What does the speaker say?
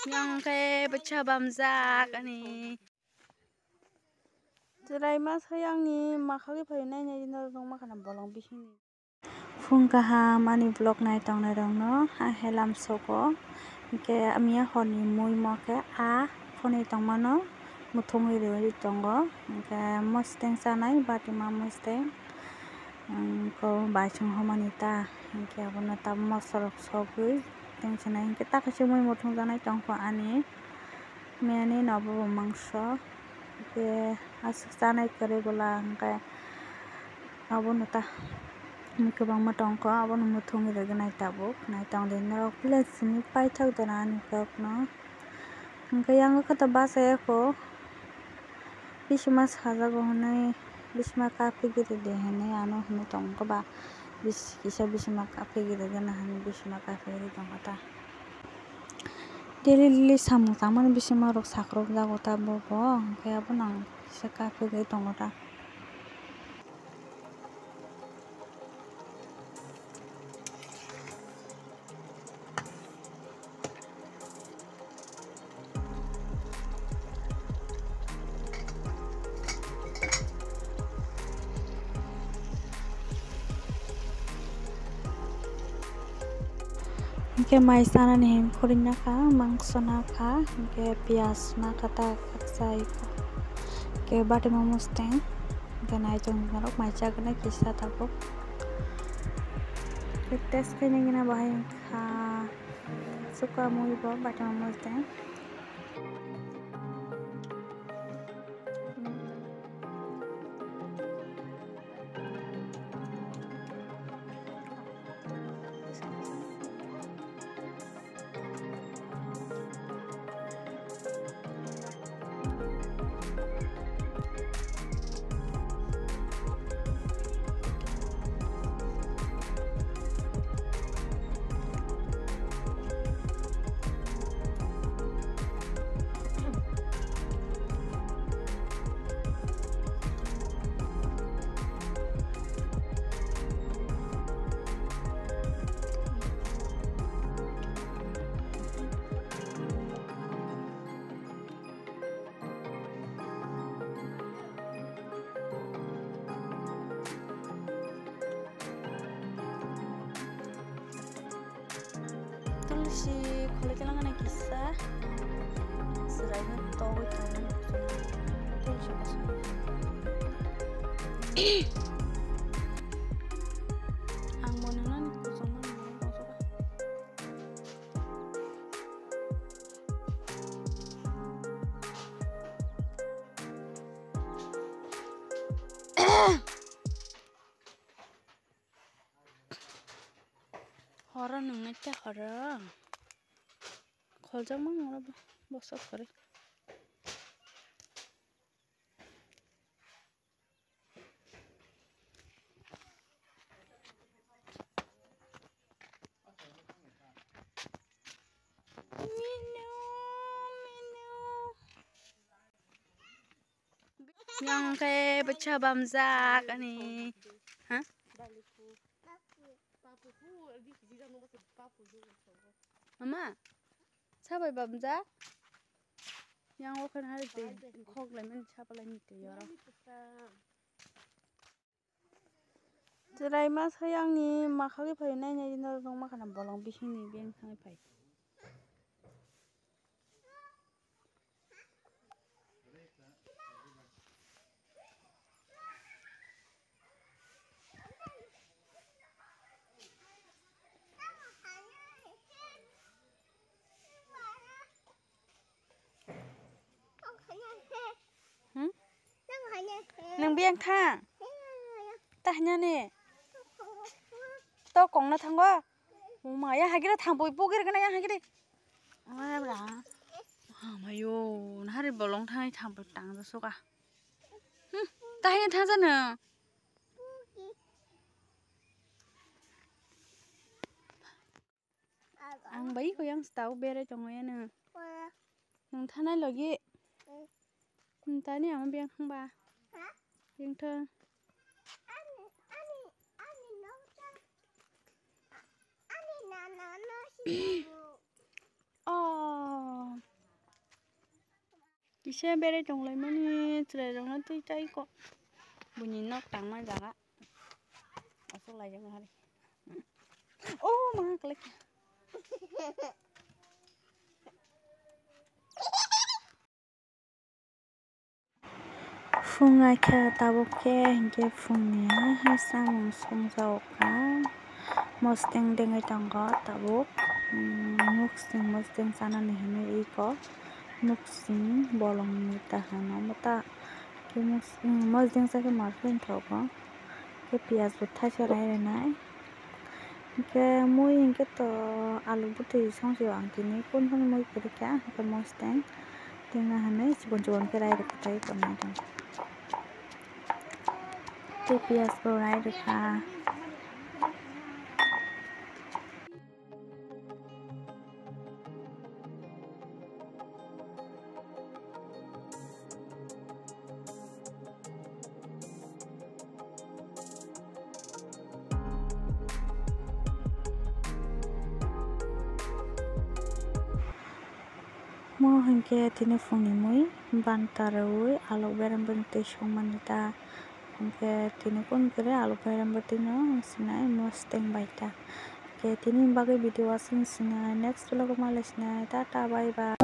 Yang kayak pecah bamzak ani. Jerai mas yang ni makhluk pernah nyanyi dong makanan bolong bising. Fungkaha mani vlog naik tong na dong no helam soko. Ke amia honi mui mo ke a phone tong mano muthung iri tongo. Ke mustang sanai batima mustang. Ko bacung homanita. Ke abona tab mosorok sogui. Tensionai kita kasih mui muthung sanai tong ko ani. Miani nobo mangso. Ke asuk sanai kare bola ke abona ta. Kebang matong ko abon muthung iri naik tabuk naik tong din rok plus ni pai thak dana ni kok no yang kata bahasa ko bismas khaja go honai bisma kafe gire de hene ano hene tong ko ba kisa bisma kafe gire gana hane bisma kafe ri tong kata daily samu taman bisma rok sakrok jago ta bo kaya abon kisa kafe gire tong kata ke mai sana nih kurinya ka mangso naka ke pias naka ta kaksai ke bate mustang ke naik tong narok mai cakna kisah tabuk ke tes kene gina bahaya ka suka mui bo bate mustang si kulit lang na kisah serainya tahu kan tuh siapa ang mo na ni kusama ni masuk horor nungnya cak horor Kolcang mah ngora bosok kare. Yang kayak pecah bamzak ani. Hah? Mama, siapa bamzak? Yang akan hari itu kok lemon siapa lagi itu ya? Jerai mas yang ni makhluk pernah nyanyi dong makanan bolong bising ni biang sangai pai. Neng biang thang, tahnya nih, tau kong na thang gua, maya hagi thang boi boi kena yang hagi deh, mana berang, mayo, hari bolong thang thang boi tang tuh suka, tahnya thang sana, ang bayi ko yang tahu bere congoy na, yang thana lagi, tani ang biang thang ba. Yang thơ oh Ise bere donglai mani tre dongna tui tai ko bunyi nok tang ma jaga asuk lai jang hari oh mga klik fungai khe tabuk khe hingke fungnia samung songjak ka mosteng dengai tongo tabuk nuksing mosteng sanani hinui iko nuksing bolong ni tahano mata ke mosteng sa ke marken thogo ke piaz bo thaisa rai renai ke mui hingke to alu butui songsi ang tini kun mui kirika ke mosteng tingna hanai chibon chibon ke rai rekai tonai dong ke piaz bo rai reka mo hingke tini fungni mui bantaroi alok bereng bente songmanita hingke tini kun kere alok bereng betino sinai mosteng baita ke tini bagai video asing sinai next vlog malai sinai tata bye bye